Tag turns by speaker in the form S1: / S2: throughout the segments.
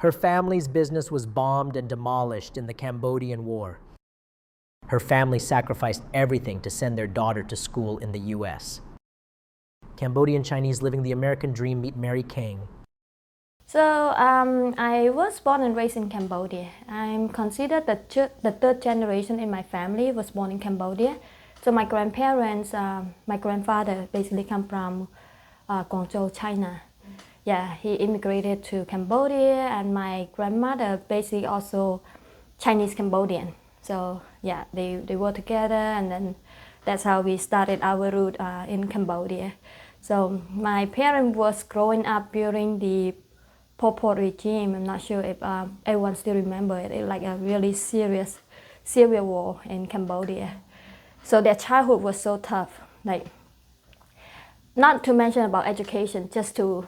S1: Her family's business was bombed and demolished in the Cambodian War. Her family sacrificed everything to send their daughter to school in the U.S. Cambodian-Chinese living the American dream meet Mary Kaing.
S2: So I was born and raised in Cambodia. I'm considered the third generation in my family was born in Cambodia. So my grandparents, my grandfather basically come from Guangzhou, China. Yeah, he immigrated to Cambodia, and my grandmother basically also Chinese Cambodian. So yeah, they were together, and then that's how we started our route in Cambodia. So my parents was growing up during the Pol Pot regime. I'm not sure if everyone still remember it. It was like a really serious civil war in Cambodia. So their childhood was so tough. Like, not to mention about education, just to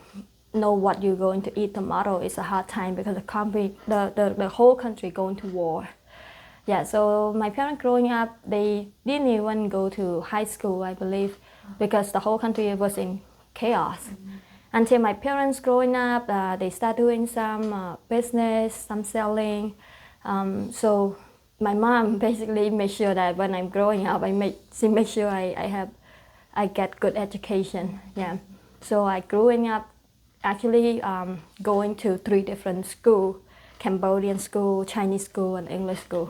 S2: know what you're going to eat tomorrow is a hard time because the whole country going to war. Yeah, so my parents growing up, they didn't even go to high school, I believe, because the whole country was in chaos. Until my parents growing up, they start doing some business, some selling. So my mom basically made sure that when I'm growing up, she make sure I get good education. Yeah, so I growing up actually going to 3 different schools: Cambodian school, Chinese school, and English school.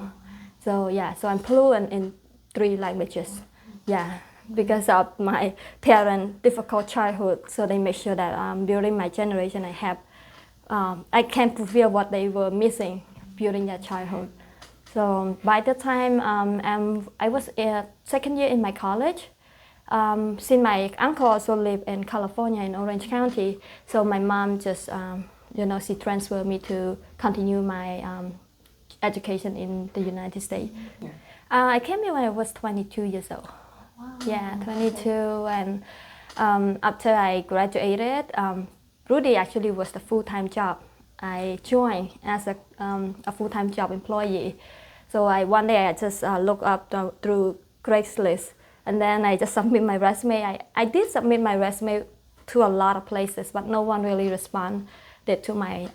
S2: So yeah, so I'm fluent in 3 languages. Yeah, because of my parents' difficult childhood, so they make sure that during my generation I can fulfill what they were missing during their childhood. So by the time I was second year in my college, since my uncle also lived in California in Orange County, so my mom just she transferred me to continue my education in the United States. Yeah. I came here when I was 22 years old. Wow. Yeah, 22, and after I graduated, Rudy actually was the full-time job. I joined as a full-time job employee. So one day I just looked up through Craigslist, and then I just submit my resume. I did submit my resume to a lot of places, but no one really responded to my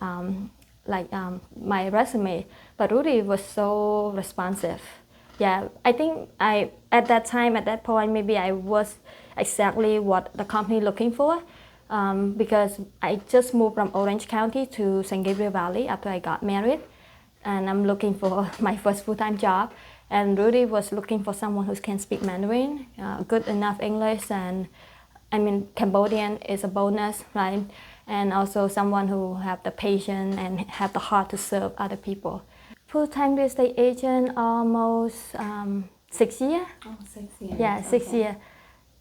S2: my resume. But Rudy was so responsive. Yeah, I think at that point, maybe I was exactly what the company looking for, because I just moved from Orange County to San Gabriel Valley after I got married, and I'm looking for my first full-time job. And Rudy was looking for someone who can speak Mandarin, good enough English, and I mean Cambodian is a bonus, right? And also someone who have the patience and have the heart to serve other people. Full-time real estate agent, almost 6 years. Oh, 6 years. Yeah, 6 years.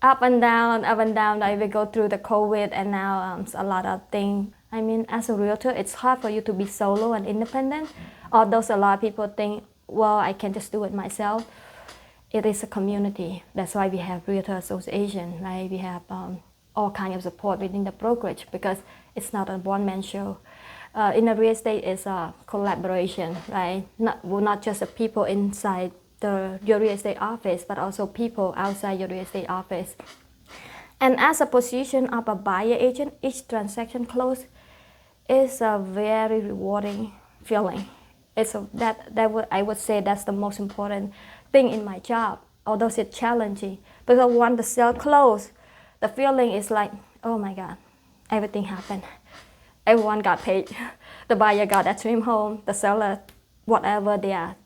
S2: Up and down, up and down. Like we go through the COVID, and now a lot of things. I mean, as a realtor, it's hard for you to be solo and independent. Although a lot of people think, well, I can just do it myself. It is a community. That's why we have Realtor Association, right? We have all kinds of support within the brokerage, because it's not a one-man show. In the real estate, it's a collaboration, right? Not just the people inside your real estate office, but also people outside your real estate office. And as a position of a buyer agent, each transaction close is a very rewarding feeling. I would say that's the most important thing in my job, although it's challenging. Because once the sale close, the feeling is like, oh my God, everything happened. Everyone got paid. The buyer got their dream home. The seller, whatever their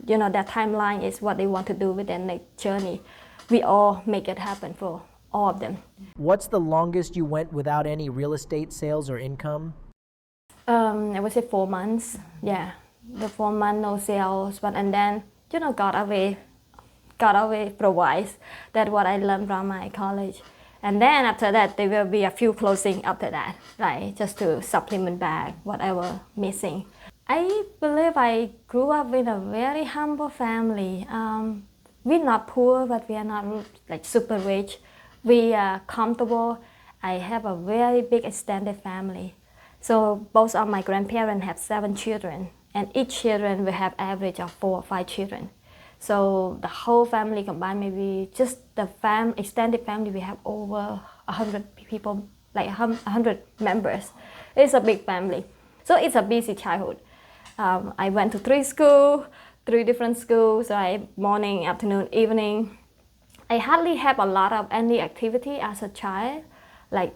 S2: timeline is, what they want to do with their next journey. We all make it happen for all of them.
S1: What's the longest you went without any real estate sales or income?
S2: I would say 4 months. Yeah, the 4 months no sales, and then got away for a while. That's what I learned from my college. And then after that, there will be a few closing after that, right? Just to supplement back whatever missing. I believe I grew up in a very humble family. We're not poor, but we are not like super rich. We are comfortable. I have a very big extended family. So both of my grandparents have 7 children, and each children will have average of 4 or 5 children. So the whole family combined, maybe just the extended family, we have over 100 people, like 100 members. It's a big family. So it's a busy childhood. I went to three different schools, right? Morning, afternoon, evening. I hardly have a lot of any activity as a child, like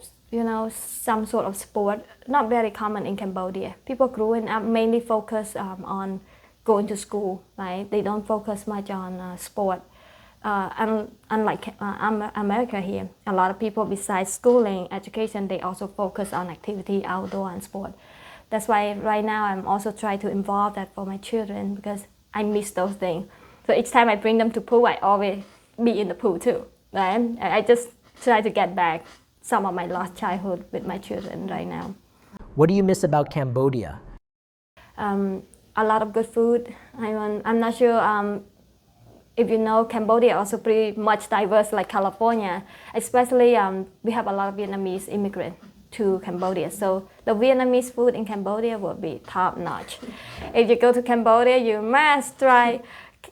S2: some sort of sport. Not very common in Cambodia. People growing up mainly focus on going to school, right? They don't focus much on sport. Unlike America here, a lot of people besides schooling, education, they also focus on activity, outdoor and sport. That's why right now I'm also trying to involve that for my children because I miss those things. So each time I bring them to pool, I always be in the pool too, right? I just try to get back some of my lost childhood with my children right now.
S1: What do you miss about Cambodia?
S2: A lot of good food. I'm not sure if you know, Cambodia also pretty much diverse like California. Especially we have a lot of Vietnamese immigrants to Cambodia. So the Vietnamese food in Cambodia will be top notch. If you go to Cambodia, you must try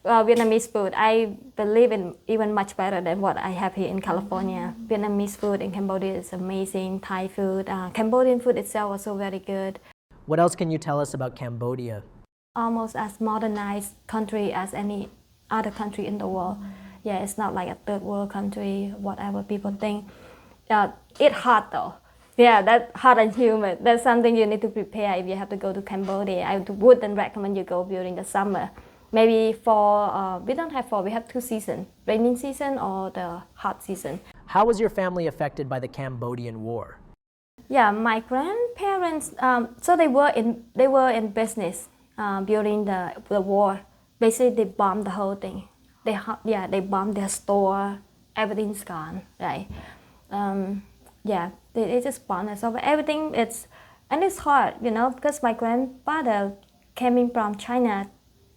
S2: Vietnamese food. I believe in even much better than what I have here in California. Vietnamese food in Cambodia is amazing. Thai food, Cambodian food itself also very good.
S1: What else can you tell us about Cambodia?
S2: Almost as modernized country as any other country in the world. Yeah, it's not like a third world country, whatever people think. It's hot though. Yeah, that's hot and humid. That's something you need to prepare if you have to go to Cambodia. I wouldn't recommend you go during the summer. Maybe fall, we don't have fall, we have 2 seasons, raining season or the hot season.
S1: How was your family affected by the Cambodian War?
S2: Yeah, my grandparents, so they were in business during the war. Basically, they bombed the whole thing. They bombed their store, everything's gone, right? They just bombed us over everything. And it's hard, because my grandfather came from China.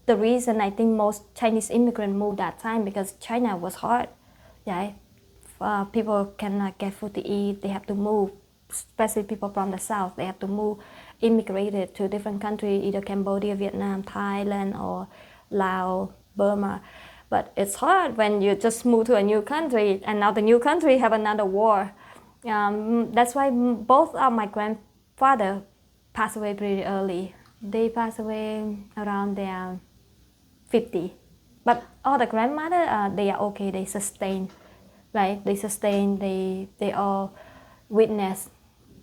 S2: The reason I think most Chinese immigrants moved that time because China was hard, right? People cannot get food to eat. They have to move, especially people from the south. They have to move, immigrated to different countries, either Cambodia, Vietnam, Thailand, or Laos, Burma. But it's hard when you just move to a new country and now the new country have another war. That's why both of my grandfather passed away pretty early. They passed away around their 50. But all the grandmother, they are okay, they sustain, right? They sustain, they all witness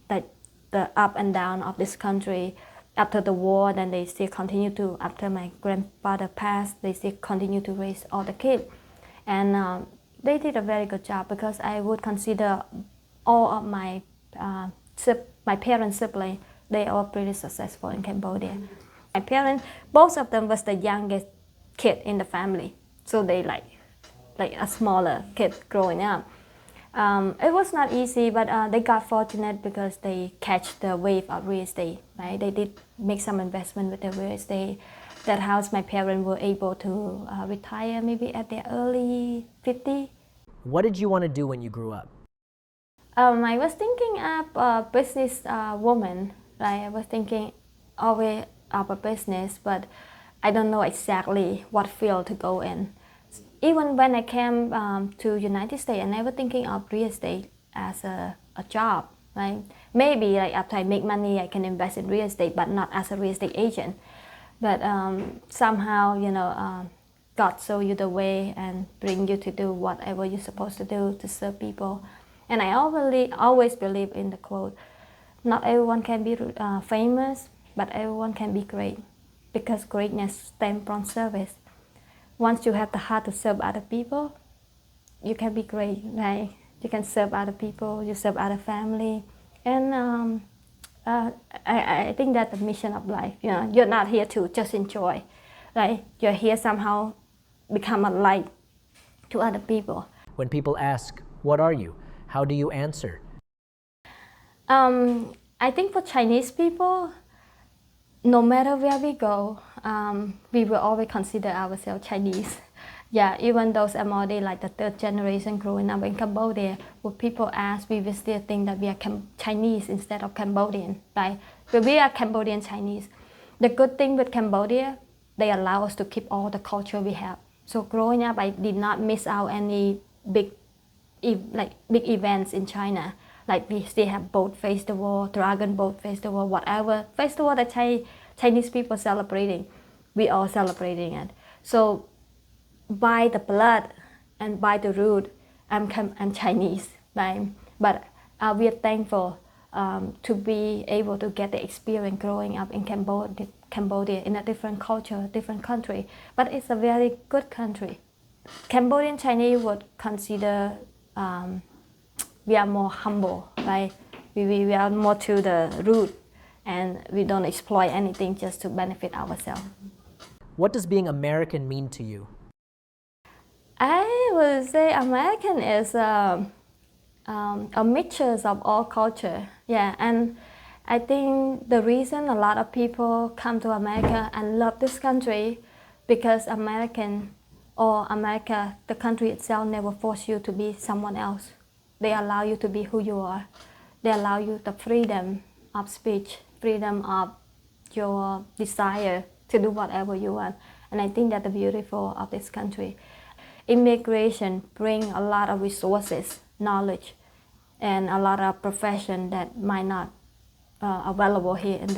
S2: that the up and down of this country. After the war, then they still continue to, after my grandfather passed, they still continue to raise all the kids. And they did a very good job because I would consider all of my parents' siblings, they are pretty successful in Cambodia. My parents, both of them was the youngest kid in the family. So they like a smaller kid growing up. It was not easy, but they got fortunate because they catch the wave of real estate, right? They did make some investment with the real estate. That house, my parents were able to retire maybe at their early 50.
S1: What did you want to do when you grew up?
S2: I was thinking of a business woman, right? I was thinking always of a business, but I don't know exactly what field to go in. Even when I came to United States, I never thinking of real estate as a job, right? Maybe like after I make money, I can invest in real estate, but not as a real estate agent. But somehow, God show you the way and bring you to do whatever you're supposed to do to serve people. And I always believe in the quote, not everyone can be famous, but everyone can be great, because greatness stems from service. Once you have the heart to serve other people, you can be great, right? You can serve other people, you serve other family. And I think that's the mission of life. You're not here to just enjoy, right? You're here somehow become a light to other people.
S1: When people ask, what are you? How do you answer?
S2: I think for Chinese people, no matter where we go, we will always consider ourselves Chinese. Yeah, even though I'm already like the 3rd generation growing up in Cambodia, when people ask, we will still think that we are Chinese instead of Cambodian, right? But we are Cambodian-Chinese. The good thing with Cambodia, they allow us to keep all the culture we have. So growing up, I did not miss out any big events in China. Like we still have boat festival, dragon boat festival, whatever festival that Chinese people celebrating, we all celebrating it. So by the blood and by the root, I'm Chinese, right? But we are thankful to be able to get the experience growing up in Cambodia in a different culture, different country. But it's a very good country. Cambodian-Chinese would consider we are more humble, right? We are more to the root, and we don't exploit anything just to benefit ourselves.
S1: What does being American mean to you?
S2: I would say American is a mixture of all culture. Yeah, and I think the reason a lot of people come to America and love this country because American or America, the country itself, never force you to be someone else. They allow you to be who you are. They allow you the freedom of speech, freedom of your desire to do whatever you want. And I think that's the beautiful of this country. Immigration brings a lot of resources, knowledge, and a lot of profession that might not available here in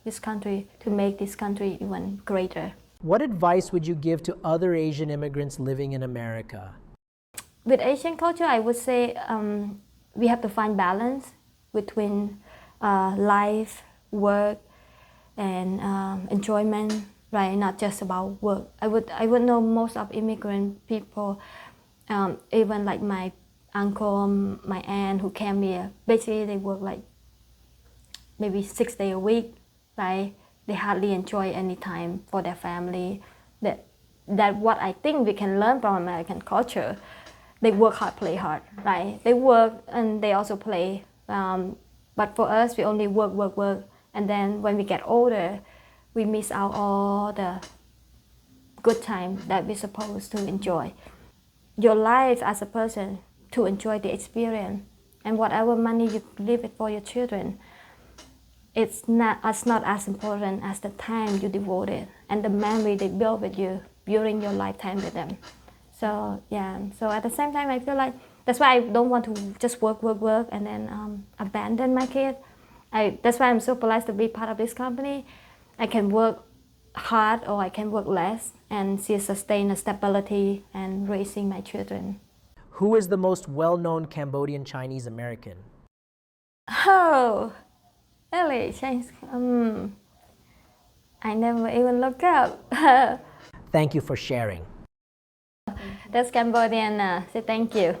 S2: this country to make this country even greater.
S1: What advice would you give to other Asian immigrants living in America?
S2: With Asian culture, I would say we have to find balance between life, work, and enjoyment, right? Not just about work. I would know most of immigrant people, even like my uncle, my aunt who came here. Basically, they work like maybe 6 days a week, right? They hardly enjoy any time for their family. That what I think we can learn from American culture. They work hard, play hard, right? They work and they also play. But for us, we only work. And then when we get older, we miss out all the good time that we're supposed to enjoy. Your life as a person to enjoy the experience, and whatever money you leave it for your children, it's not as important as the time you devoted and the memory they build with you during your lifetime with them. So yeah, so at the same time I feel like that's why I don't want to just work and then abandon my kid. That's why I'm so blessed to be part of this company. I can work hard or I can work less and still sustain a stability and raising my children.
S1: Who is the most well-known Cambodian-Chinese American?
S2: Oh, really? I never even looked up.
S1: Thank you for sharing.
S2: That's Cambodian. Say thank you.